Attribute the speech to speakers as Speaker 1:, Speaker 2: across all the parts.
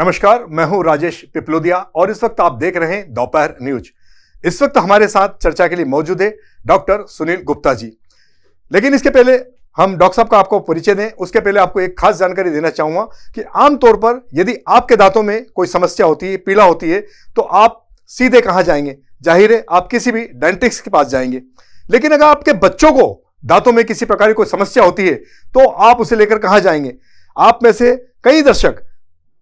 Speaker 1: नमस्कार, मैं हूं राजेश पिपलोदिया और इस वक्त आप देख रहे हैं दोपहर न्यूज। इस वक्त हमारे साथ चर्चा के लिए मौजूद है डॉक्टर सुनील गुप्ता जी। लेकिन इसके पहले हम डॉक्टर साहब का आपको परिचय दें, उसके पहले आपको एक खास जानकारी देना चाहूंगा कि आमतौर पर यदि आपके दांतों में कोई समस्या होती है, पीड़ा होती है, तो आप सीधे कहाँ जाएंगे? जाहिर है आप किसी भी डेंटिस्ट के पास जाएंगे। लेकिन अगर आपके बच्चों को दांतों में किसी प्रकार की कोई समस्या होती है तो आप उसे लेकर कहाँ जाएंगे? आप में से कई दर्शक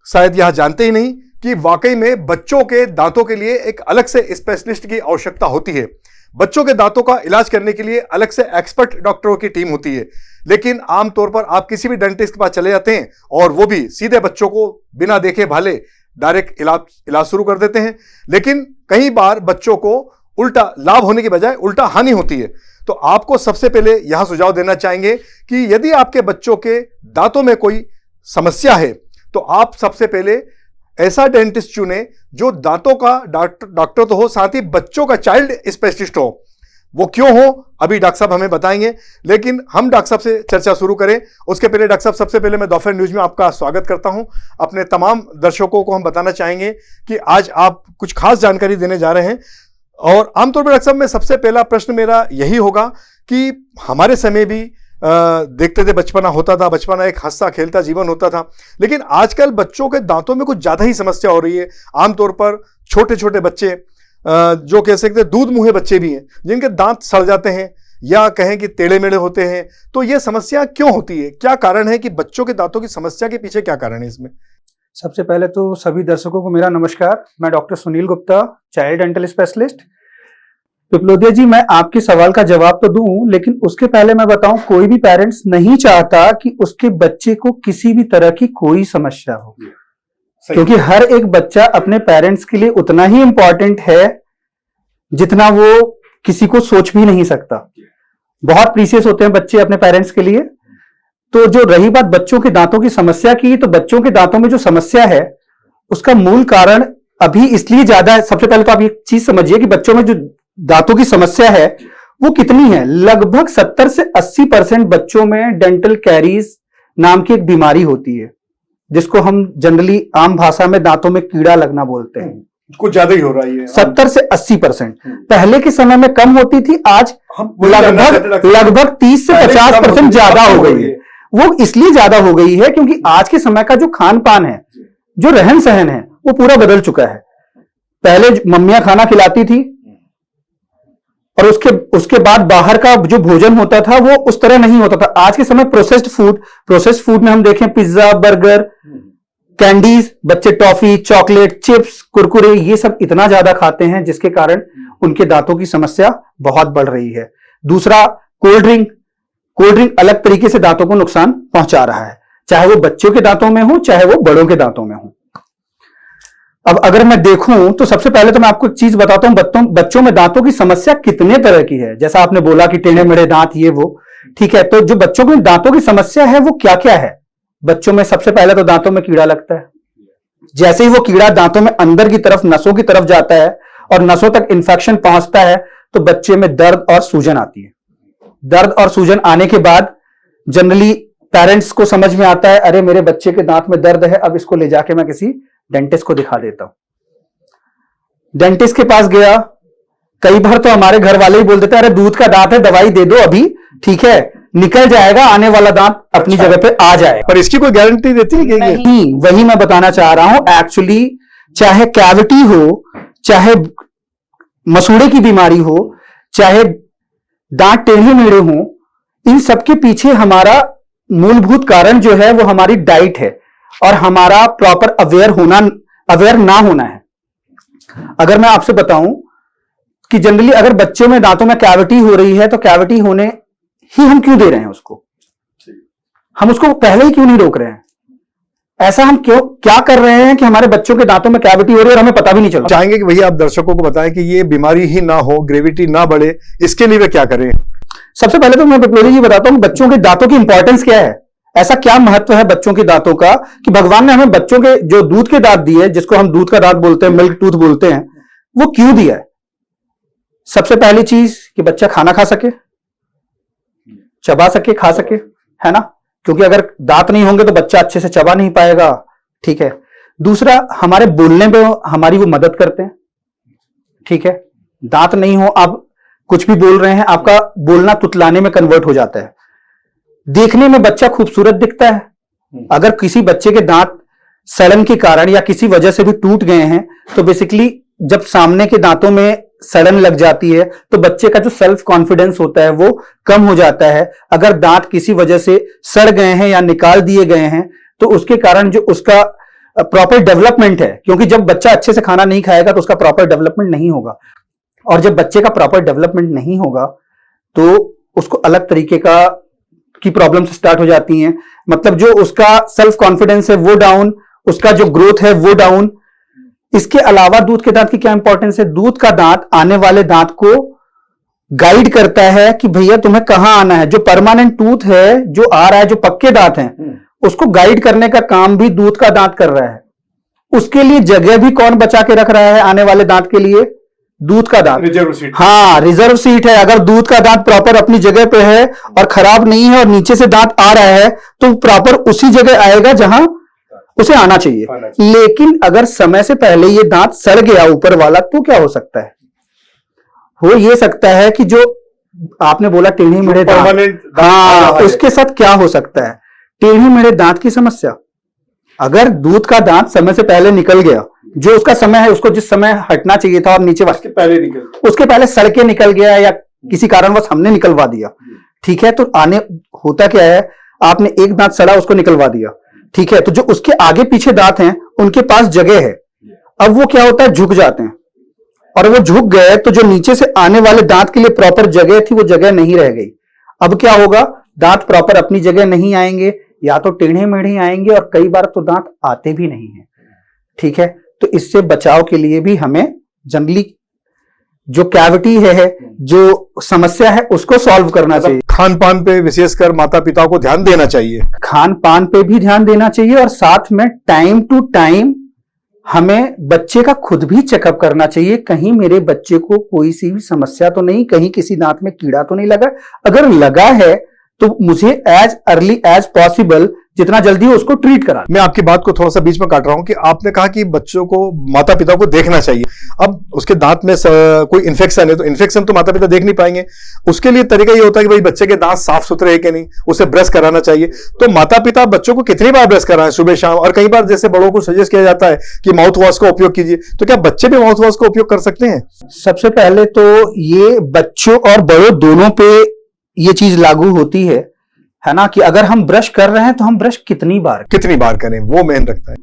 Speaker 1: शायद यह जानते ही नहीं कि वाकई में बच्चों के दांतों के लिए एक अलग से स्पेशलिस्ट की आवश्यकता होती है। बच्चों के दांतों का इलाज करने के लिए अलग से एक्सपर्ट डॉक्टरों की टीम होती है। लेकिन आमतौर पर आप किसी भी डेंटिस्ट के पास चले जाते हैं और वो भी सीधे बच्चों को बिना देखे भाले डायरेक्ट इलाज शुरू कर देते हैं। लेकिन कई बार बच्चों को उल्टा लाभ होने की बजाय उल्टा हानि होती है। तो आपको सबसे पहले यह सुझाव देना चाहेंगे कि यदि आपके बच्चों के दांतों में कोई समस्या है तो आप सबसे पहले ऐसा डेंटिस्ट चुने जो दांतों का डॉक्टर तो हो, साथ ही बच्चों का चाइल्ड स्पेशलिस्ट हो। वो क्यों हो अभी डॉक्टर साहब हमें बताएंगे। लेकिन हम डॉक्टर साहब से चर्चा शुरू करें उसके पहले डॉक्टर साहब, सबसे पहले मैं दोपहर न्यूज में आपका स्वागत करता हूं। अपने तमाम दर्शकों को हम बताना चाहेंगे कि आज आप कुछ खास जानकारी देने जा रहे हैं। और आमतौर पर डॉक्टर साहब में सबसे पहला प्रश्न मेरा यही होगा कि हमारे समय भी देखते थे, बचपना होता था, बचपना एक हंसता खेलता जीवन होता था। लेकिन आजकल बच्चों के दांतों में कुछ ज्यादा ही समस्या हो रही है। आमतौर पर छोटे छोटे बच्चे जो कह सकते हैं दूध मुंहे बच्चे भी हैं जिनके दांत सड़ जाते हैं या कहें कि टेढ़े मेढ़े होते हैं। तो ये समस्या क्यों होती है? क्या कारण है कि बच्चों के दांतों की समस्या के पीछे क्या कारण है इसमें?
Speaker 2: सबसे पहले तो सभी दर्शकों को मेरा नमस्कार। मैं doctor Sunil Gupta, child dental specialist. Pipalodiya ji, मैं आपके सवाल का जवाब तो दूं, लेकिन उसके पहले मैं बताऊं, कोई भी पेरेंट्स नहीं चाहता कि उसके बच्चे को किसी भी तरह की कोई समस्या हो, क्योंकि हर एक बच्चा अपने पेरेंट्स के लिए उतना ही इंपॉर्टेंट है जितना वो किसी को सोच भी नहीं सकता। बहुत प्रीशियस होते हैं बच्चे अपने पेरेंट्स के लिए। तो जो रही बात बच्चों के दांतों की समस्या की, तो बच्चों के दांतों में जो समस्या है उसका मूल कारण अभी इसलिए ज्यादा है। सबसे पहले तो आप एक चीज समझिए कि बच्चों में जो दांतों की समस्या है वो कितनी है। लगभग 70 से 80% बच्चों में डेंटल कैरीज नाम की एक बीमारी होती है, जिसको हम जनरली आम भाषा में दांतों में कीड़ा लगना बोलते हैं।
Speaker 1: कुछ ज्यादा ही हो रहा है
Speaker 2: 70 से 80%। पहले के समय में कम होती थी, आज लगभग 30 से 50% ज्यादा हो गई है। वो इसलिए ज्यादा हो गई है क्योंकि आज के समय का जो खान पान है, जो रहन सहन है, वो पूरा बदल चुका है। पहले मम्मियां खाना खिलाती थी और उसके बाद बाहर का जो भोजन होता था वो उस तरह नहीं होता था। आज के समय प्रोसेस्ड फूड में हम देखें पिज्जा, बर्गर, कैंडीज, बच्चे टॉफी, चॉकलेट, चिप्स, कुरकुरे, ये सब इतना ज्यादा खाते हैं जिसके कारण उनके दांतों की समस्या बहुत बढ़ रही है। दूसरा, कोल्ड ड्रिंक अलग तरीके से दांतों को नुकसान पहुंचा रहा है, चाहे वो बच्चों के दांतों में हो चाहे वो बड़ों के दांतों में हो। अब अगर मैं देखूं तो सबसे पहले तो मैं आपको एक चीज बताता हूं, बच्चों में दांतों की समस्या कितने तरह की है। जैसा आपने बोला कि टेढ़े मेढ़े दांत, ये वो, ठीक है। तो जो बच्चों में दांतों की समस्या है वो क्या क्या है? बच्चों में सबसे पहले तो दांतों में कीड़ा लगता है। जैसे ही वो कीड़ा दांतों में अंदर की तरफ, नसों की तरफ जाता है और नसों तक इंफेक्शन पहुंचता है तो बच्चे में दर्द और सूजन आती है। दर्द और सूजन आने के बाद जनरली पेरेंट्स को समझ में आता है, अरे मेरे बच्चे के दांत में दर्द है, अब इसको ले जाके मैं किसी डेंटिस्ट को दिखा देता हूं। डेंटिस्ट के पास गया, कई बार तो हमारे घर वाले ही बोल देते हैं, अरे दूध का दांत है, दवाई दे दो अभी, ठीक है, निकल जाएगा, आने वाला दांत अपनी जगह पे आ जाएगा।
Speaker 1: पर इसकी कोई गारंटी देती है?
Speaker 2: नहीं, वही मैं बताना चाह रहा हूं। एक्चुअली चाहे कैविटी हो, चाहे मसूड़े की बीमारी हो, चाहे दांत टेढ़े मेढ़े हो, इन सबके पीछे हमारा मूलभूत कारण जो है वो हमारी डाइट है और हमारा प्रॉपर अवेयर ना होना है। अगर मैं आपसे बताऊं कि जनरली अगर बच्चों में दांतों में कैविटी हो रही है तो कैविटी होने ही हम क्यों दे रहे हैं उसको? हम उसको पहले ही क्यों नहीं रोक रहे हैं? ऐसा हम क्या कर रहे हैं कि हमारे बच्चों के दांतों में कैविटी हो रही है और हमें पता भी नहीं चल रहा?
Speaker 1: चाहेंगे कि भैया आप दर्शकों को बताएं कि ये बीमारी ही ना हो, ग्रेविटी ना बढ़े, इसके लिए वे क्या करें?
Speaker 2: सबसे पहले तो मैं पिपलोदी जी बताता हूं बच्चों के दांतों की इंपॉर्टेंस क्या है। ऐसा क्या महत्व है बच्चों के दांतों का कि भगवान ने हमें बच्चों के जो दूध के दांत दिए, जिसको हम दूध का दांत बोलते हैं, मिल्क टूथ बोलते हैं, वो क्यों दिया है? सबसे पहली चीज कि बच्चा खाना खा सके, चबा सके, खा सके, है ना, क्योंकि अगर दांत नहीं होंगे तो बच्चा अच्छे से चबा नहीं पाएगा, ठीक है। दूसरा, हमारे बोलने में हमारी वो मदद करते हैं। ठीक है, दांत नहीं हो, आप कुछ भी बोल रहे हैं, आपका बोलना तुतलाने में कन्वर्ट हो जाता है। देखने में बच्चा खूबसूरत दिखता है। अगर किसी बच्चे के दांत सड़न के कारण या किसी वजह से भी टूट गए हैं, तो बेसिकली जब सामने के दांतों में सड़न लग जाती है तो बच्चे का जो सेल्फ कॉन्फिडेंस होता है वो कम हो जाता है। अगर दांत किसी वजह से सड़ गए हैं या निकाल दिए गए हैं तो उसके कारण जो उसका प्रॉपर डेवलपमेंट है, क्योंकि जब बच्चा अच्छे से खाना नहीं खाएगा तो उसका प्रॉपर डेवलपमेंट नहीं होगा, और जब बच्चे का प्रॉपर डेवलपमेंट नहीं होगा तो उसको अलग तरीके की प्रॉब्लम्स स्टार्ट हो जाती हैं। मतलब जो उसका सेल्फ कॉन्फिडेंस है वो डाउन, उसका जो ग्रोथ है वो डाउन। इसके अलावा दूध के दांत की क्या इंपॉर्टेंस है? दूध का दांत आने वाले दांत को गाइड करता है कि भैया तुम्हें कहां आना है। जो परमानेंट टूथ है जो आ रहा है, जो पक्के दांत हैं, उसको गाइड करने का काम भी दूध का दांत कर रहा है। उसके लिए जगह भी कौन बचा के रख रहा है आने वाले दांत के लिए? दूध का दांत,
Speaker 1: रिजर्व सीट।
Speaker 2: हाँ, रिजर्व सीट है। अगर दूध का दांत प्रॉपर अपनी जगह पे है और खराब नहीं है और नीचे से दांत आ रहा है तो प्रॉपर उसी जगह आएगा जहां उसे आना चाहिए। लेकिन अगर समय से पहले ये दांत सड़ गया ऊपर वाला तो क्या हो सकता है? हो ये सकता है कि जो आपने बोला टेढ़े मेढ़े दांत, हाँ, उसके साथ क्या हो सकता है? टेढ़े मेढ़े दांत की समस्या। अगर दूध का दांत समय से पहले निकल गया, जो उसका समय है, उसको जिस समय हटना चाहिए था और नीचे उसके पहले सड़ के निकल गया या किसी कारणवश हमने निकलवा दिया, ठीक है, तो आने होता क्या है, आपने एक दांत सड़ा उसको निकलवा दिया, ठीक है, तो जो उसके आगे पीछे दांत हैं उनके पास जगह है। अब वो क्या होता है, झुक जाते हैं, और वो झुक गए तो जो नीचे से आने वाले दांत के लिए प्रॉपर जगह थी वो जगह नहीं रह गई। अब क्या होगा, दांत प्रॉपर अपनी जगह नहीं आएंगे, या तो टेढ़े मेढ़े आएंगे, और कई बार तो दांत आते भी नहीं है। ठीक है, तो इससे बचाव के लिए भी हमें जनरली जो कैविटी है, जो समस्या है, उसको सॉल्व करना चाहिए।
Speaker 1: खान पान पे विशेषकर माता पिता को ध्यान देना चाहिए।
Speaker 2: खान पान पे भी ध्यान देना चाहिए, और साथ में टाइम टू टाइम हमें बच्चे का खुद भी चेकअप करना चाहिए। कहीं मेरे बच्चे को कोई सी भी समस्या तो नहीं, कहीं किसी दांत में कीड़ा तो नहीं लगा। अगर लगा है तो मुझे एज अर्ली एज पॉसिबल, जितना जल्दी हो उसको ट्रीट करा।
Speaker 1: मैं आपकी बात को थोड़ा सा बीच में काट रहा हूं कि आपने कहा कि बच्चों को, माता पिता को देखना चाहिए। अब उसके दांत में कोई इन्फेक्शन है तो इन्फेक्शन तो माता पिता देख नहीं पाएंगे। उसके लिए तरीका ये होता है कि भाई बच्चे के दांत साफ सुथरे है कि नहीं, उसे ब्रश कराना चाहिए। तो माता पिता बच्चों को कितनी बार ब्रश कराएं, सुबह शाम? और कई बार जैसे बड़ों को सजेस्ट किया जाता है कि माउथ वॉश का उपयोग कीजिए, तो क्या बच्चे भी माउथ वॉश का उपयोग कर सकते हैं?
Speaker 2: सबसे पहले तो ये बच्चों और बड़ों दोनों पे ये चीज लागू होती है ना, कि अगर हम ब्रश कर रहे हैं तो हम ब्रश कितनी बार
Speaker 1: करें, वो मेन रखता है।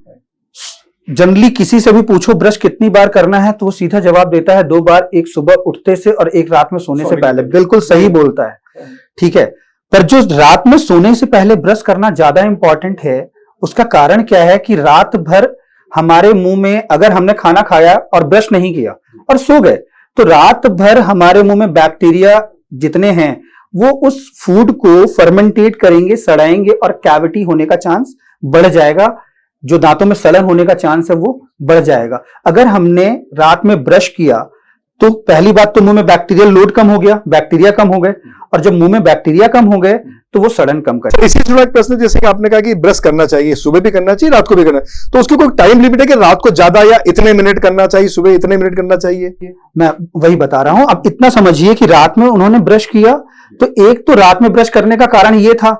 Speaker 2: जनरली किसी से भी पूछो ब्रश कितनी बार करना है तो वो सीधा जवाब देता है 2 बार, एक सुबह उठते से और एक रात में सोने से पहले। बिल्कुल सही बोलता है, ठीक है। पर जो रात में सोने से पहले ब्रश करना ज्यादा इंपॉर्टेंट है, उसका कारण क्या है कि रात भर हमारे मुंह में, अगर हमने खाना खाया और ब्रश नहीं किया और सो गए, तो रात भर हमारे मुंह में बैक्टीरिया जितने हैं वो उस फूड को फर्मेंटेट करेंगे, सड़ाएंगे, और कैविटी होने का चांस बढ़ जाएगा। जो दांतों में सड़न होने का चांस है वो बढ़ जाएगा। अगर हमने रात में ब्रश किया तो पहली बात तो मुंह में बैक्टीरियल लोड कम हो गया, बैक्टीरिया कम हो गए, और जब मुंह में बैक्टीरिया कम हो गए तो वो सड़न कम करे।
Speaker 1: इसी जुड़ा एक प्रश्न, जैसे कि आपने कहा कि ब्रश करना चाहिए, सुबह भी करना चाहिए, रात को भी करना चाहिए, तो उसकी कोई टाइम लिमिट है कि रात को ज्यादा या इतने मिनट करना चाहिए, सुबह इतने मिनट करना चाहिए?
Speaker 2: मैं वही बता रहा हूं। अब इतना समझिए कि रात में उन्होंने ब्रश किया, तो एक तो रात में ब्रश करने का कारण यह था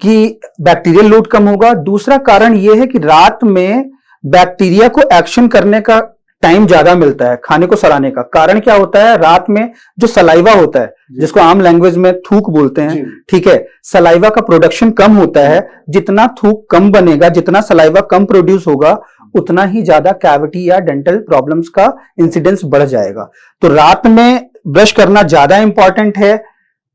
Speaker 2: कि बैक्टीरियल लोड कम होगा। दूसरा कारण यह है कि रात में बैक्टीरिया को एक्शन करने का टाइम ज्यादा मिलता है, खाने को सड़ाने का। कारण क्या होता है, रात में जो सलाइवा होता है, जिसको आम लैंग्वेज में थूक बोलते हैं, ठीक है, सलाइवा का प्रोडक्शन कम होता है। जितना थूक कम बनेगा, जितना सलाइवा कम प्रोड्यूस होगा, उतना ही ज्यादा कैविटी या डेंटल प्रॉब्लम्स का इंसिडेंस बढ़ जाएगा। तो रात में ब्रश करना ज्यादा इंपॉर्टेंट है,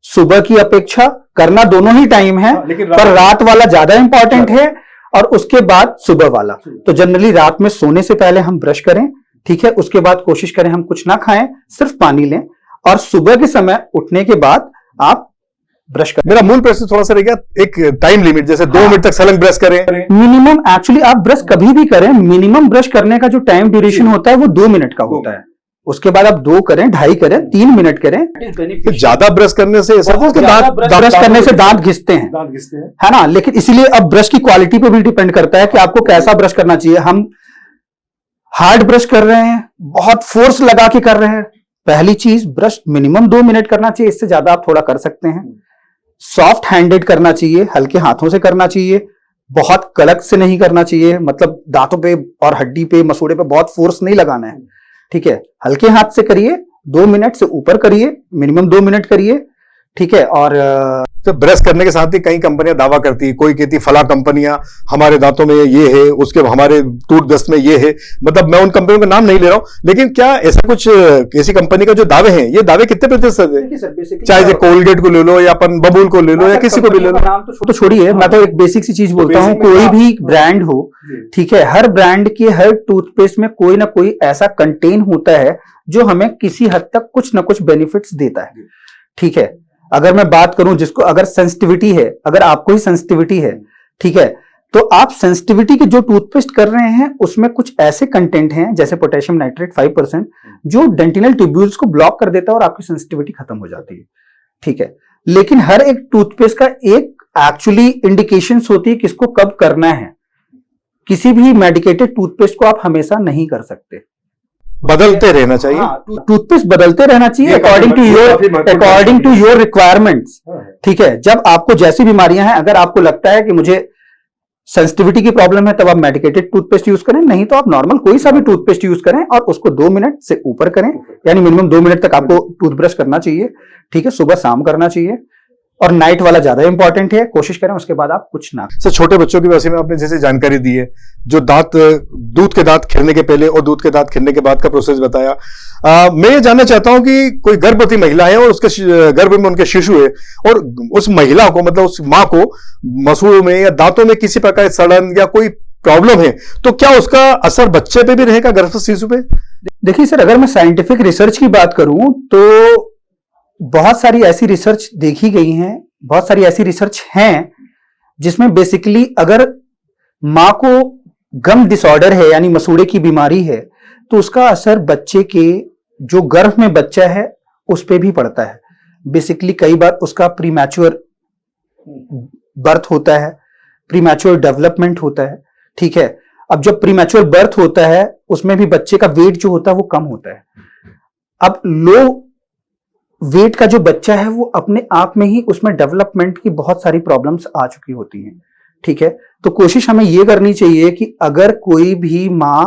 Speaker 2: सुबह की अपेक्षा। करना दोनों ही टाइम है, पर रात वाला ज्यादा इंपॉर्टेंट है, और उसके बाद सुबह वाला। तो जनरली रात में सोने से पहले हम ब्रश करें, ठीक है, उसके बाद कोशिश करें हम कुछ ना खाएं, सिर्फ पानी लें, और सुबह के समय उठने के बाद आप ब्रश करें।
Speaker 1: मेरा मूल प्रश्न थोड़ा सा रह गया, एक टाइम लिमिट, जैसे 2 मिनट तक सलंग ब्रश करें।
Speaker 2: मिनिमम, एक्चुअली आप ब्रश कभी भी करें, मिनिमम ब्रश करने का जो टाइम ड्यूरेशन होता है वो 2 मिनट का होता है। उसके बाद आप 2 करें, 2.5 करें, 3 मिनट करें।
Speaker 1: तो ज्यादा ब्रश करने से
Speaker 2: ब्रश करने से दांत घिसते हैं, है ना। लेकिन इसीलिए अब ब्रश की क्वालिटी पे भी डिपेंड करता है कि आपको कैसा ब्रश करना चाहिए। हम हार्ड ब्रश कर रहे हैं, बहुत फोर्स लगा के कर रहे हैं, पहली चीज ब्रश मिनिमम 2 मिनट करना चाहिए, इससे ज्यादा आप थोड़ा कर सकते हैं। सॉफ्ट हैंडेड करना चाहिए, हल्के हाथों से करना चाहिए, बहुत कड़क से नहीं करना चाहिए, मतलब दांतों पे और हड्डी पे मसूड़े पे बहुत फोर्स नहीं लगाना है, ठीक है। हल्के हाथ से करिए, 2 मिनट से ऊपर करिए, मिनिमम 2 मिनट करिए, ठीक है। और
Speaker 1: तो ब्रश करने के साथ ही कई कंपनियां दावा करती है, कोई कहती फला कंपनियां हमारे दांतों में ये है, उसके हमारे टूथब्रश में ये है, मतलब मैं उन कंपनियों का नाम नहीं ले रहा हूं, लेकिन क्या ऐसा कुछ ऐसी कंपनी का जो दावे हैं, ये दावे कितने प्रतिशत है? चाहे कोलगेट को ले लो या अपन बबूल को ले लो या किसी को भी ले लो,
Speaker 2: नाम तो छोड़िए, मैं तो एक बेसिक सी चीज बोलता हूँ, कोई भी ब्रांड हो, ठीक है, हर ब्रांड के हर टूथपेस्ट में कोई ना कोई ऐसा कंटेन होता है जो हमें किसी हद तक कुछ ना कुछ बेनिफिट्स देता है, ठीक है। अगर मैं बात करूं, जिसको अगर सेंसिटिविटी है, अगर आपको ही सेंसिटिविटी है, ठीक है, तो आप सेंसिटिविटी के जो टूथपेस्ट कर रहे हैं उसमें कुछ ऐसे कंटेंट हैं जैसे पोटेशियम नाइट्रेट 5% जो डेंटिनल ट्यूब्यूल्स को ब्लॉक कर देता है और आपकी सेंसिटिविटी खत्म हो जाती है, ठीक है। लेकिन हर एक टूथपेस्ट का एक एक्चुअली इंडिकेशंस होती है किसको कब करना है। किसी भी मेडिकेटेड टूथपेस्ट को आप हमेशा नहीं कर सकते,
Speaker 1: बदलते रहना चाहिए।
Speaker 2: टूथपेस्ट बदलते रहना चाहिए अकॉर्डिंग टू योर रिक्वायरमेंट्स, ठीक है। जब आपको जैसी बीमारियां हैं, अगर आपको लगता है कि मुझे सेंसिटिविटी की प्रॉब्लम है, तब आप मेडिकेटेड टूथपेस्ट यूज करें, नहीं तो आप नॉर्मल कोई सा भी टूथपेस्ट यूज करें और उसको 2 मिनट से ऊपर करें, यानी मिनिमम 2 मिनट तक आपको टूथब्रश करना चाहिए, ठीक है। सुबह शाम करना चाहिए और नाइट वाला ज्यादा इंपॉर्टेंट है, कोशिश करें उसके बाद आप कुछ ना।
Speaker 1: सर, छोटे बच्चों की वजह में आपने जैसे जानकारी दी है, जो दूध के दांत खिलने के पहले और दूध के दांत खिलने के बाद का प्रोसेस बताया, मैं ये जानना चाहता हूं कि कोई गर्भवती महिला है और उसके गर्भ में उनके शिशु है और उस महिला को, मतलब उस माँ को मसूड़ों में या दांतों में किसी प्रकार सड़न या कोई प्रॉब्लम है, तो क्या उसका असर बच्चे पे भी रहेगा, गर्भस्थ शिशु पे?
Speaker 2: देखिए सर, अगर मैं साइंटिफिक रिसर्च की बात करूं तो बहुत सारी ऐसी रिसर्च देखी गई हैं, बहुत सारी ऐसी रिसर्च हैं जिसमें बेसिकली अगर मां को गम डिसऑर्डर है यानी मसूड़े की बीमारी है तो उसका असर बच्चे के जो गर्भ में बच्चा है उस पे भी पड़ता है। बेसिकली कई बार उसका प्रीमैच्योर बर्थ होता है, प्रीमैच्योर डेवलपमेंट होता है, ठीक है। अब जब प्रीमैच्योर बर्थ होता है उसमें भी बच्चे का वेट जो होता है वो कम होता है। अब लो वेट का जो बच्चा है वो अपने आप में ही उसमें डेवलपमेंट की बहुत सारी प्रॉब्लम्स आ चुकी होती हैं, ठीक है। तो कोशिश हमें ये करनी चाहिए कि अगर कोई भी मां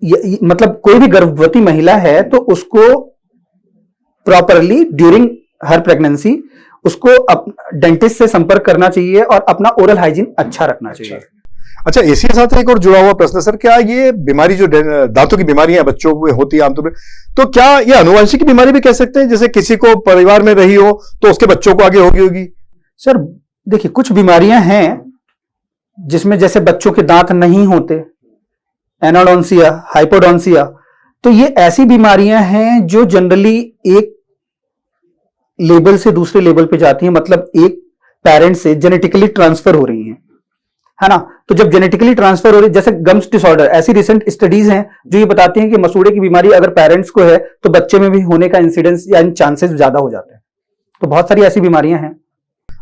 Speaker 2: मतलब कोई भी गर्भवती महिला है तो उसको प्रॉपरली ड्यूरिंग हर प्रेगनेंसी उसको डेंटिस्ट से संपर्क करना चाहिए और अपना ओरल हाइजीन अच्छा रखना चाहिए।
Speaker 1: अच्छा, इसी के साथ एक और जुड़ा हुआ प्रश्न सर, क्या ये बीमारी जो दांतों की बीमारियां बच्चों में होती है आमतौर पर, तो क्या ये आनुवंशिक की बीमारी भी कह सकते हैं? जैसे किसी को परिवार में रही हो तो उसके बच्चों को आगे होगी?
Speaker 2: सर देखिए, कुछ बीमारियां हैं जिसमें जैसे बच्चों के दांत नहीं होते, एनोडोंसिया, हाइपोडोंसिया, तो ये ऐसी बीमारियां हैं जो जनरली एक लेवल से दूसरे लेवल पे जाती हैं, मतलब एक पेरेंट से जेनेटिकली ट्रांसफर हो रही हैं, है ना। तो जब जेनेटिकली ट्रांसफर हो रही, जैसे गम्स डिसऑर्डर, ऐसी रिसेंट स्टडीज हैं जो ये बताती हैं कि मसूड़े की बीमारी अगर पेरेंट्स को है तो बच्चे में भी होने का इंसिडेंस या चांसेस ज्यादा हो जाते हैं। तो बहुत सारी ऐसी बीमारियां हैं।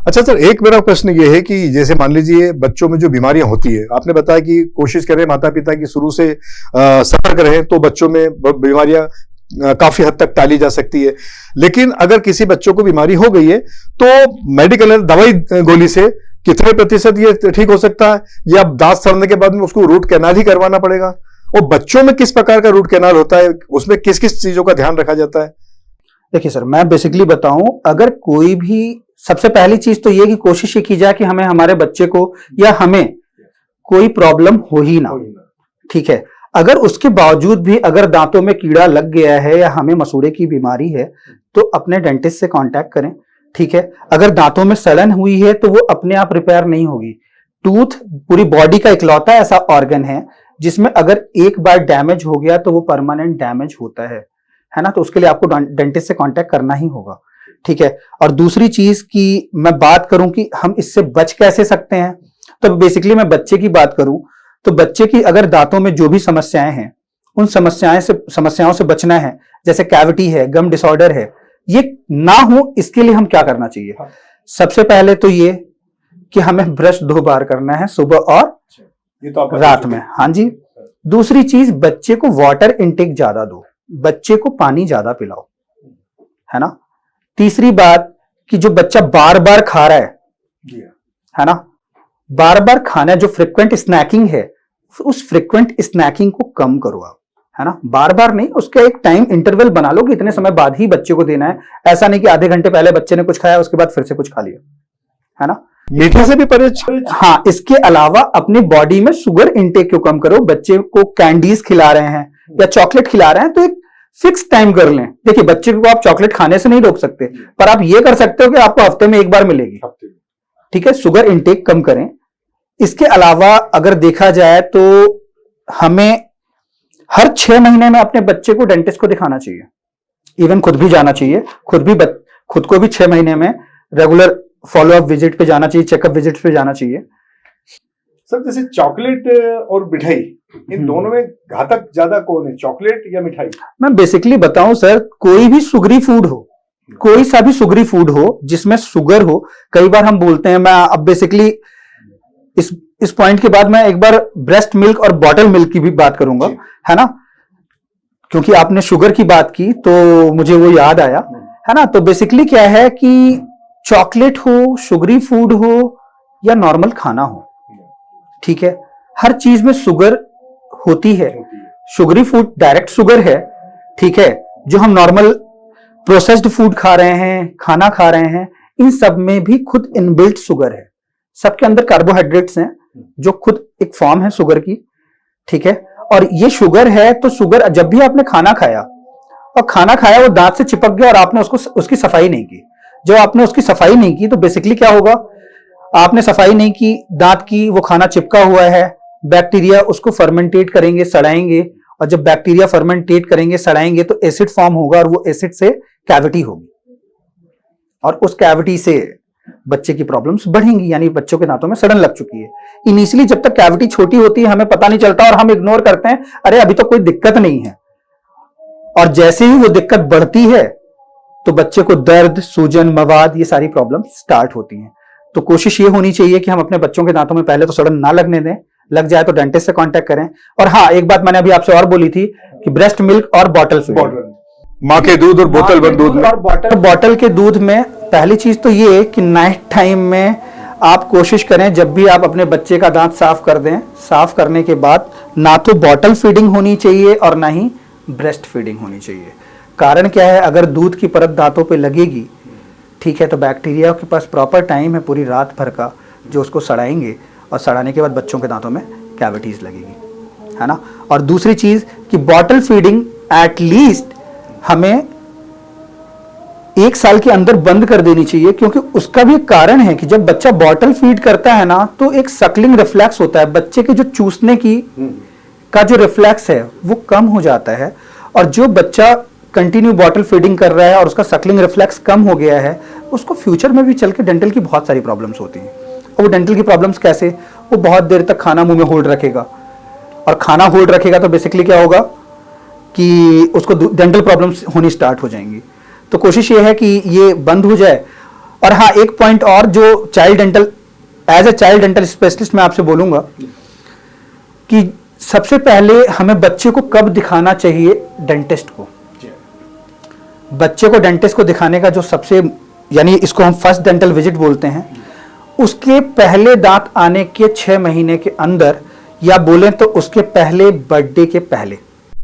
Speaker 1: अच्छा सर, एक मेरा प्रश्न ये है कि जैसे मान लीजिए बच्चों में जो बीमारियां होती है, आपने बताया कि कोशिश करें माता पिता की शुरू से सतर्क रहें तो बच्चों में बीमारियां काफी हद तक टाली जा सकती है। लेकिन अगर किसी बच्चों को बीमारी हो गई है तो मेडिकल दवाई गोली से कितने प्रतिशत ये ठीक हो सकता है, या दांत सड़ने के बाद में उसको रूट कैनाल ही करवाना पड़ेगा? और बच्चों में किस प्रकार का रूट कैनाल होता है, उसमें किस किस चीजों का ध्यान रखा जाता है?
Speaker 2: देखिए सर, मैं बेसिकली बताऊं, अगर कोई भी, सबसे पहली चीज तो ये कि कोशिश ये की जाए कि हमें हमारे बच्चे को या हमें कोई प्रॉब्लम हो ही ना, ठीक है। अगर उसके बावजूद भी अगर दांतों में कीड़ा लग गया है या हमें मसूड़े की बीमारी है तो अपने डेंटिस्ट से कांटेक्ट करें, ठीक है। अगर दांतों में सड़न हुई है तो वो अपने आप रिपेयर नहीं होगी। टूथ पूरी बॉडी का इकलौता ऐसा ऑर्गन है जिसमें अगर एक बार डैमेज हो गया तो वो परमानेंट डैमेज होता है ना। तो उसके लिए आपको डेंटिस्ट से कांटेक्ट करना ही होगा, ठीक है। और दूसरी चीज की मैं बात करूं कि हम इससे बच कैसे सकते हैं, तो बेसिकली मैं बच्चे की बात करूं तो बच्चे की अगर दांतों में जो भी समस्याएं हैं उन समस्याओं से बचना है, जैसे कैविटी है, गम डिसऑर्डर है, ये ना हो, इसके लिए हम क्या करना चाहिए? सबसे पहले तो ये कि हमें ब्रश 2 बार करना है, सुबह और रात में। हाँ जी, दूसरी चीज, बच्चे को वाटर इनटेक ज्यादा दो, बच्चे को पानी ज्यादा पिलाओ, है ना। तीसरी बात कि जो बच्चा बार बार खा रहा है ना, बार बार खाना, जो फ्रिक्वेंट स्नैकिंग है, उस फ्रिक्वेंट स्नैकिंग को कम करो आप, है ना। बार बार नहीं, उसका एक टाइम इंटरवल बना लो कि इतने समय बाद ही बच्चे को देना है। ऐसा नहीं कि आधे घंटे पहले बच्चे ने कुछ खाया उसके बाद फिर से कुछ खा लिया, है ना।
Speaker 1: मीठे से भी परहेज।
Speaker 2: हाँ, इसके अलावा अपने बॉडी में शुगर इंटेक को कम करो। बच्चे को कैंडीज खिला रहे हैं या चॉकलेट खिला रहे हैं तो एक फिक्स टाइम कर लें। देखिए, बच्चे को आप चॉकलेट खाने से नहीं रोक सकते, पर आप ये कर सकते हो कि आपको हफ्ते में एक बार मिलेगी, ठीक है। शुगर इंटेक कम करें। इसके अलावा अगर देखा जाए तो हमें हर 6 महीने में अपने बच्चे को डेंटिस्ट को दिखाना चाहिए, इवन खुद भी जाना चाहिए। खुद को भी 6 महीने में रेगुलर फॉलोअप विजिट पे जाना चाहिए, चेकअप विजिट पे जाना चाहिए।
Speaker 1: सर, जैसे चॉकलेट और मिठाई, इन दोनों में घातक ज्यादा कौन है, चॉकलेट या मिठाई? मैं
Speaker 2: बेसिकली बताऊं सर, कोई भी सुगरी फूड हो, कोई सा भी सुगरी फूड हो जिसमें शुगर हो, कई बार हम बोलते हैं, मैं अब बेसिकली इस पॉइंट के बाद मैं एक बार ब्रेस्ट मिल्क और बॉटल मिल्क की भी बात करूंगा, है ना, क्योंकि आपने शुगर की बात की तो मुझे वो याद आया, है ना। तो बेसिकली क्या है कि चॉकलेट हो, शुगरी फूड हो या नॉर्मल खाना हो, ठीक है, हर चीज में शुगर होती है। शुगरी फूड डायरेक्ट शुगर है, ठीक है। जो हम नॉर्मल प्रोसेस्ड फूड खा रहे हैं, खाना खा रहे हैं, इन सब में भी खुद इनबिल्ट शुगर है। सबके अंदर कार्बोहाइड्रेट्स हैं जो खुद एक फॉर्म है शुगर की, ठीक है। और ये शुगर है तो शुगर, जब भी आपने खाना खाया और खाना खाया वो दांत से चिपक गया और आपने उसकी सफाई नहीं की, जब आपने उसकी सफाई नहीं की तो बेसिकली क्या होगा, आपने सफाई नहीं की दांत की, वो खाना चिपका हुआ है, बैक्टीरिया उसको फर्मेंटेट करेंगे, सड़ाएंगे, और जब बैक्टीरिया फर्मेंटेट करेंगे, सड़ाएंगे तो एसिड फॉर्म होगा और वो एसिड से कैविटी होगी और उस कैविटी से बच्चे की प्रॉब्लम्स बढ़ेंगी, यानी बच्चों के दांतों में सड़न लग चुकी है। इनिशियली जब तक कैविटी छोटी होती है हमें पता नहीं चलता और हम इग्नोर करते हैं, अरे अभी तो कोई दिक्कत नहीं है, और जैसे ही वो दिक्कत बढ़ती है तो बच्चे को दर्द, सूजन, मवाद, ये सारी प्रॉब्लम स्टार्ट होती हैं। तो कोशिश ये होनी चाहिए कि हम अपने बच्चों के दांतों में पहले तो सड़न ना लगने दें, लग जाए तो डेंटिस्ट से कांटेक्ट करें। और हाँ, एक बात मैंने अभी आपसे और बोली थी कि ब्रेस्ट मिल्क और बॉटल फीडिंग,
Speaker 1: माँ के दूध और बोतल बंद दूध में,
Speaker 2: और बॉटल के दूध में पहली चीज तो ये कि नाइट टाइम में आप कोशिश करें जब भी आप अपने बच्चे का दांत साफ कर दें, साफ करने के बाद ना तो बॉटल फीडिंग होनी चाहिए और ना ही ब्रेस्ट फीडिंग होनी चाहिए। कारण क्या है, अगर दूध की परत दांतों पे लगेगी, ठीक है, तो बैक्टीरिया के पास प्रॉपर टाइम है पूरी रात भर का जो उसको सड़ाएंगे, और सड़ाने के बाद बच्चों के दांतों में कैविटीज लगेगी, है ना। और दूसरी चीज कि बॉटल फीडिंग एटलीस्ट हमें 1 साल के अंदर बंद कर देनी चाहिए, क्योंकि उसका भी एक कारण है कि जब बच्चा बॉटल फीड करता है ना तो एक सकलिंग रिफ्लेक्स होता है, बच्चे के जो चूसने की का जो रिफ्लेक्स है वो कम हो जाता है, और जो बच्चा कंटिन्यू बॉटल फीडिंग कर रहा है और उसका सकलिंग रिफ्लेक्स कम हो गया है, उसको फ्यूचर में भी चल के डेंटल की बहुत सारी प्रॉब्लम्स होती हैं। और वो डेंटल की प्रॉब्लम्स कैसे, वो बहुत देर तक खाना मुंह में होल्ड रखेगा, और खाना होल्ड रखेगा तो बेसिकली क्या होगा कि उसको डेंटल प्रॉब्लम्स होनी स्टार्ट हो जाएंगी। तो कोशिश ये है कि ये बंद हो जाए। और हाँ, एक पॉइंट और जो child dental, as a child dental specialist मैं आपसे बोलूंगा कि सबसे पहले हमें बच्चे को कब दिखाना चाहिए डेंटिस्ट को। बच्चे को डेंटिस्ट को दिखाने का जो सबसे, यानी इसको हम फर्स्ट डेंटल विजिट बोलते हैं, उसके पहले दांत आने के 6 महीने के अंदर, या बोले तो उसके पहले बर्थडे के पहले,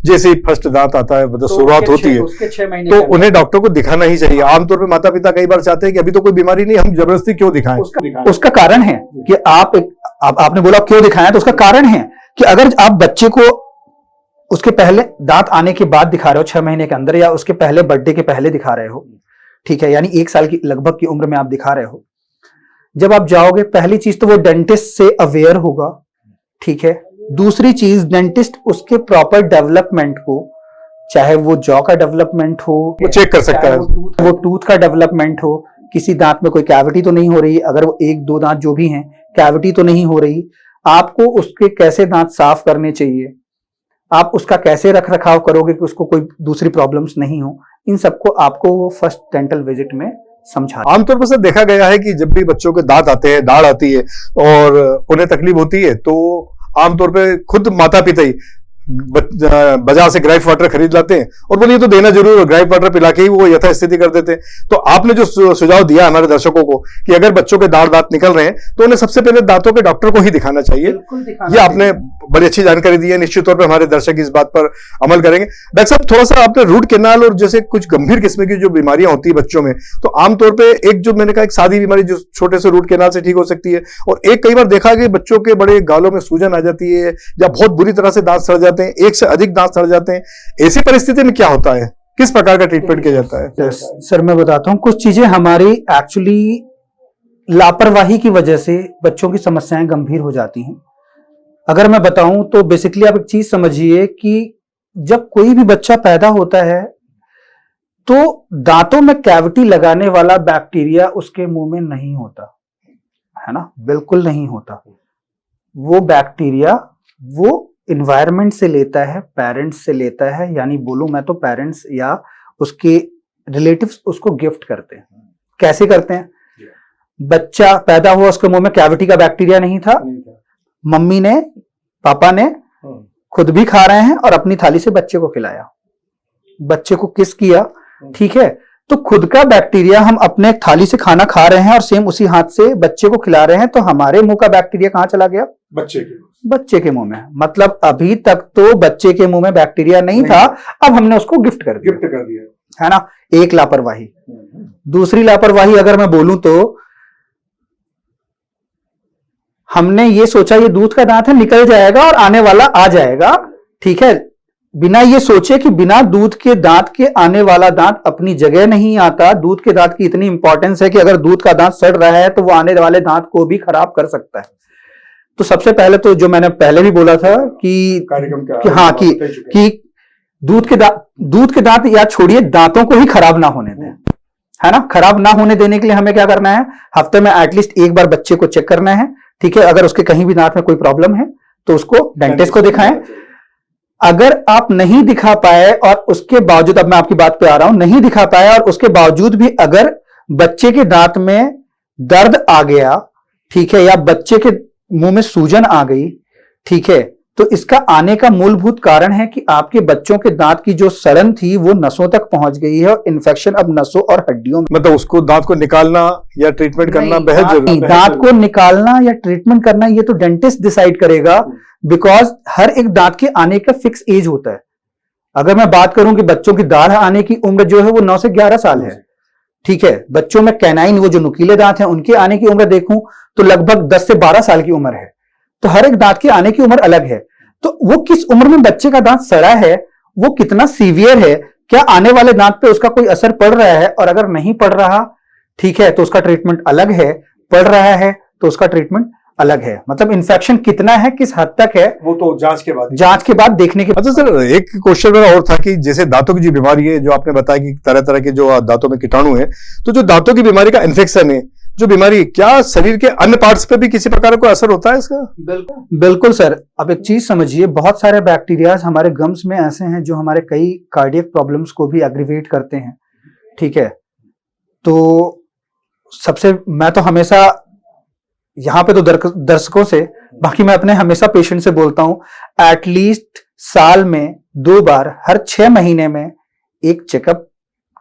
Speaker 1: जैसे ही फर्स्ट दांत आता है, मतलब शुरुआत होती है,
Speaker 2: उसके 6 महीने
Speaker 1: तो उन्हें डॉक्टर को दिखाना ही चाहिए। आमतौर पे माता पिता कई बार चाहते हैं कि अभी तो कोई बीमारी नहीं, हम जबरदस्ती क्यों दिखाएं।
Speaker 2: उसका कारण है कि आपने बोला क्यों दिखाएं, तो उसका कारण है कि अगर आप बच्चे को उसके पहले दांत आने के बाद दिखा रहे हो 6 महीने के अंदर, या उसके पहले बर्थडे के पहले दिखा रहे हो, ठीक है, यानी 1 साल की लगभग की उम्र में आप दिखा रहे हो, जब आप जाओगे पहली चीज तो वो डेंटिस्ट से अवेयर होगा, ठीक है। दूसरी चीज, डेंटिस्ट उसके प्रॉपर डेवलपमेंट को, चाहे वो जॉ का डेवलपमेंट हो,
Speaker 1: वो चेक कर सकता है,
Speaker 2: वो टूथ का डेवलपमेंट हो, किसी दांत में कोई कैविटी तो नहीं हो रही, अगर वो 1-2 दांत जो भी हैं कैविटी तो नहीं हो रही, आपको उसके कैसे दांत साफ करने चाहिए, आप उसका कैसे रख रखाव करोगे कि उसको कोई दूसरी प्रॉब्लम्स नहीं हो, इन सबको आपको फर्स्ट डेंटल विजिट में समझा।
Speaker 1: आमतौर पर सर देखा गया है कि जब भी बच्चों के दांत आते हैं, दाढ़ आती है और उन्हें तकलीफ होती है, तो आमतौर पे खुद माता पिता ही बाजार से ग्राइप वाटर खरीद लाते हैं और बोलिए तो देना जरूर, ग्राइप वाटर पिला के ही वो यथास्थिति कर देते हैं। तो आपने जो सुझाव दिया हमारे दर्शकों को कि अगर बच्चों के दांत निकल रहे हैं तो उन्हें सबसे पहले दांतों के डॉक्टर को ही दिखाना चाहिए, ये आपने बड़ी अच्छी जानकारी दी है। निश्चित तौर पर हमारे दर्शक इस बात पर अमल करेंगे। डॉक्टर साहब, थोड़ा सा आपने रूट कैनाल और जैसे कुछ गंभीर किस्म की जो बीमारियां होती है बच्चों में, तो आमतौर पर एक जो मैंने कहा एक सादी बीमारी जो छोटे से रूट कैनाल से ठीक हो सकती है, और एक कई बार देखा कि बच्चों के बड़े गालों में सूजन आ जाती है या बहुत बुरी तरह से दांत सड़ जाते हैं, एक से अधिक दांत सड़ जाते हैं। ऐसी परिस्थिति में क्या होता है, किस प्रकार का ट्रीटमेंट किया जाता है?
Speaker 2: सर मैं बताता हूँ, कुछ चीजें हमारी एक्चुअली लापरवाही की वजह से बच्चों की समस्याएं गंभीर हो जाती हैं। अगर मैं बताऊं तो बेसिकली आप एक चीज समझिए कि जब कोई भी बच्चा पैदा होता है तो दांतों में कैविटी लगाने वाला बैक्टीरिया उसके मुंह में नहीं होता है ना, बिल्कुल नहीं होता। वो बैक्टीरिया वो इन्वायरमेंट से लेता है, पेरेंट्स से लेता है, यानी बोलूं मैं तो पेरेंट्स या उसके रिलेटिव्स उसको गिफ्ट करते हैं। कैसे करते हैं? बच्चा पैदा हुआ, उसके मुंह में कैविटी का बैक्टीरिया नहीं था, मम्मी ने पापा ने खुद भी खा रहे हैं और अपनी थाली से बच्चे को खिलाया, बच्चे को किस किया, ठीक है, तो खुद का बैक्टीरिया हम अपने थाली से खाना खा रहे हैं और सेम उसी हाथ से बच्चे को खिला रहे हैं, तो हमारे मुंह का बैक्टीरिया कहां चला गया? बच्चे के मुंह में। मतलब अभी तक तो बच्चे के मुंह में बैक्टीरिया नहीं था, अब हमने उसको गिफ्ट कर दिया है ना। एक लापरवाही। दूसरी लापरवाही अगर मैं बोलूं तो हमने ये सोचा ये दूध का दांत है, निकल जाएगा और आने वाला आ जाएगा, ठीक है, बिना ये सोचे कि बिना दूध के दांत के आने वाला दांत अपनी जगह नहीं आता। दूध के दांत की इतनी इंपॉर्टेंस है कि अगर दूध का दांत सड़ रहा है तो वो आने वाले दांत को भी खराब कर सकता है। तो सबसे पहले तो जो मैंने पहले भी बोला था कि दूध के दांत या छोड़िए, दांतों को ही खराब ना होने दें, है ना। खराब ना होने देने के लिए हमें क्या करना है? हफ्ते में एटलीस्ट एक बार बच्चे को चेक करना है, ठीक है। अगर उसके कहीं भी दांत में कोई प्रॉब्लम है तो उसको डेंटिस्ट को दिखाएं। अगर आप नहीं दिखा पाए और उसके बावजूद, अब मैं आपकी बात पे आ रहा हूं, नहीं दिखा पाए और उसके बावजूद भी अगर बच्चे के दांत में दर्द आ गया, ठीक है, या बच्चे के मुंह में सूजन आ गई, ठीक है, तो इसका आने का मूलभूत कारण है कि आपके बच्चों के दांत की जो सड़न थी वो नसों तक पहुंच गई है और इन्फेक्शन अब नसों और हड्डियों में।
Speaker 1: मतलब उसको दांत को निकालना या ट्रीटमेंट करना बेहद जरूरी है।
Speaker 2: दांत को निकालना या ट्रीटमेंट करना ये तो डेंटिस्ट डिसाइड करेगा, बिकॉज हर एक दांत के आने का फिक्स एज होता है। अगर मैं बात करूं कि बच्चों की दाढ़ आने की उम्र जो है वो 9 से 11 साल है, ठीक है। बच्चों में कैनाइन, वो जो नुकीले दांत हैं, उनके आने की उम्र देखूं तो लगभग 10 से 12 साल की उम्र है। तो हर एक दांत की आने की उम्र अलग है। तो वो किस उम्र में बच्चे का दांत सड़ा है, वो कितना सीवियर है, क्या आने वाले दांत पे उसका कोई असर पड़ रहा है, और अगर नहीं पड़ रहा, ठीक है, तो उसका ट्रीटमेंट अलग है, पड़ रहा है तो उसका ट्रीटमेंट अलग है। मतलब इन्फेक्शन कितना है, किस हद तक है,
Speaker 1: वो तो जांच के बाद देखने के। अच्छा सर, एक क्वेश्चन मेरा और था कि जैसे दांतों की जो बीमारी है, जो आपने बताया कि तरह तरह के जो दांतों में कीटाणु है, तो जो दांतों की बीमारी का इन्फेक्शन है, जो बीमारी, क्या शरीर के अन्य पार्ट्स पे भी किसी प्रकार का असर होता है इसका?
Speaker 2: बिल्कुल सर। अब एक चीज समझिए, बहुत सारे बैक्टीरियाज हमारे गम्स में ऐसे हैं जो हमारे कई कार्डियक प्रॉब्लम्स को भी एग्रीवेट करते हैं, ठीक है। तो सबसे, मैं तो हमेशा यहां पे तो दर्शकों से, बाकी मैं अपने हमेशा पेशेंट से बोलता हूं, एटलीस्ट साल में 2 बार, हर 6 महीने में एक चेकअप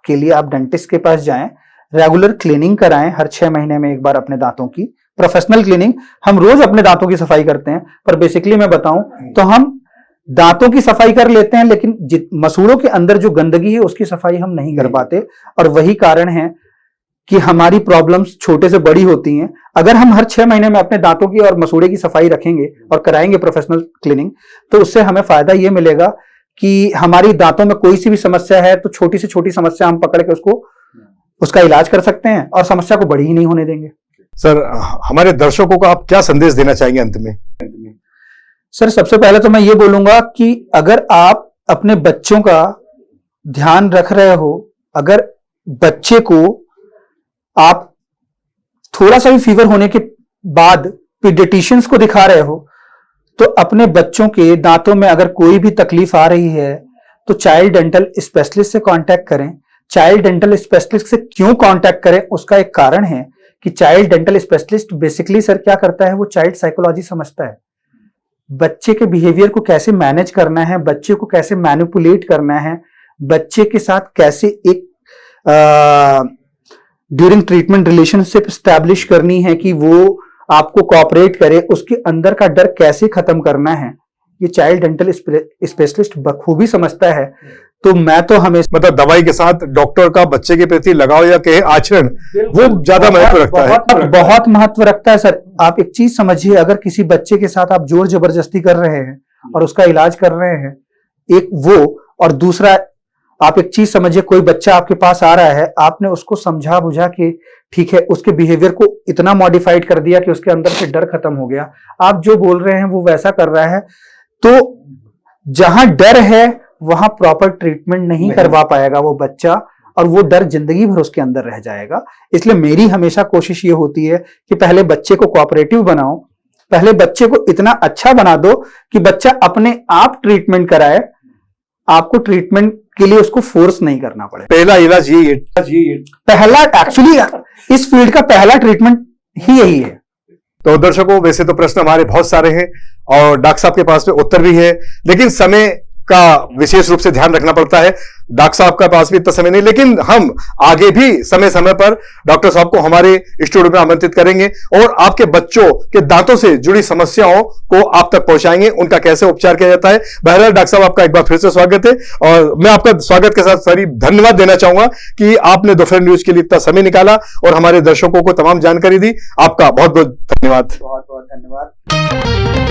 Speaker 2: के लिए आप डेंटिस्ट के पास जाएं। रेगुलर क्लीनिंग कराएं, हर 6 महीने में एक बार अपने दांतों की प्रोफेशनल क्लीनिंग। हम रोज अपने दांतों की सफाई करते हैं, पर बेसिकली मैं बताऊं तो हम दांतों की सफाई कर लेते हैं, लेकिन मसूड़ों के अंदर जो गंदगी है उसकी सफाई हम नहीं कर पाते, और वही कारण है कि हमारी प्रॉब्लम्स छोटे से बड़ी होती हैं। अगर हम हर 6 महीने में अपने दांतों की और मसूड़े की सफाई रखेंगे और कराएंगे प्रोफेशनल क्लीनिंग, तो उससे हमें फायदा ये मिलेगा कि हमारी दांतों में कोई सी भी समस्या है तो छोटी से छोटी समस्या हम पकड़ के उसका इलाज कर सकते हैं और समस्या को बड़ी ही नहीं होने देंगे।
Speaker 1: सर, हमारे दर्शकों को आप क्या संदेश देना चाहेंगे अंत में?
Speaker 2: सर, सबसे पहले तो मैं ये बोलूंगा कि अगर आप अपने बच्चों का ध्यान रख रहे हो, अगर बच्चे को आप थोड़ा सा भी फीवर होने के बाद पीडियाट्रिशियंस को दिखा रहे हो, तो अपने बच्चों के दांतों में अगर कोई भी तकलीफ आ रही है तो चाइल्ड डेंटल स्पेशलिस्ट से कांटेक्ट करें। चाइल्ड डेंटल स्पेशलिस्ट से क्यों कांटेक्ट करें, उसका एक कारण है कि child dental specialist basically sir क्या करता है, वो चाइल्ड साइकोलॉजी समझता है। बच्चे के बिहेवियर को कैसे मैनेज करना है, बच्चे को कैसे मैनिपुलेट करना है, बच्चे के साथ कैसे एक ड्यूरिंग ट्रीटमेंट रिलेशनशिप स्टैब्लिश करनी है कि वो आपको कोऑपरेट करे, उसके अंदर का डर कैसे खत्म करना है, ये चाइल्ड डेंटल स्पेशलिस्ट बखूबी समझता है। तो मैं तो हमेशा
Speaker 1: मतलब दवाई के साथ डॉक्टर का बच्चे के प्रति लगाव या कहे आचरण वो ज्यादा महत्व रखता है।
Speaker 2: बहुत महत्व रखता है सर। आप एक चीज समझिए, अगर किसी बच्चे के साथ आप जोर जबरदस्ती कर रहे हैं और उसका इलाज कर रहे हैं, एक वो, और दूसरा आप एक चीज समझिए, कोई बच्चा आपके पास आ रहा है, आपने उसको समझा बुझा के ठीक है उसके बिहेवियर को इतना मॉडिफाइड कर दिया कि उसके अंदर से डर खत्म हो गया, आप जो बोल रहे हैं वो वैसा कर रहा है, तो जहां डर है वहां प्रॉपर ट्रीटमेंट नहीं करवा पाएगा वो बच्चा, और वो डर जिंदगी भर उसके अंदर रह जाएगा। इसलिए मेरी हमेशा कोशिश ये होती है कि पहले बच्चे को कोऑपरेटिव बनाओ, पहले बच्चे को इतना अच्छा बना दो कि बच्चा अपने आप ट्रीटमेंट कराए, आपको ट्रीटमेंट के लिए उसको फोर्स नहीं करना पड़े।
Speaker 1: पहला इलाज ये
Speaker 2: पहला एक्चुअली इस फील्ड का पहला ट्रीटमेंट ही यही है।
Speaker 1: तो दर्शकों, वैसे तो प्रश्न हमारे बहुत सारे हैं और डॉक्टर साहब के पास में उत्तर भी है, लेकिन समय का विशेष रूप से ध्यान रखना पड़ता है। डॉक्टर साहब का पास भी इतना समय नहीं, लेकिन हम आगे भी समय समय पर डॉक्टर साहब को हमारे स्टूडियो में आमंत्रित करेंगे और आपके बच्चों के दांतों से जुड़ी समस्याओं को आप तक पहुंचाएंगे, उनका कैसे उपचार किया जाता है। बहरहाल डॉक्टर साहब, आपका एक बार फिर से स्वागत है, और मैं आपका स्वागत के साथ सारी धन्यवाद देना चाहूंगा कि आपने दोपहर न्यूज के लिए इतना समय निकाला और हमारे दर्शकों को तमाम जानकारी दी। आपका बहुत बहुत धन्यवाद।
Speaker 2: बहुत बहुत धन्यवाद।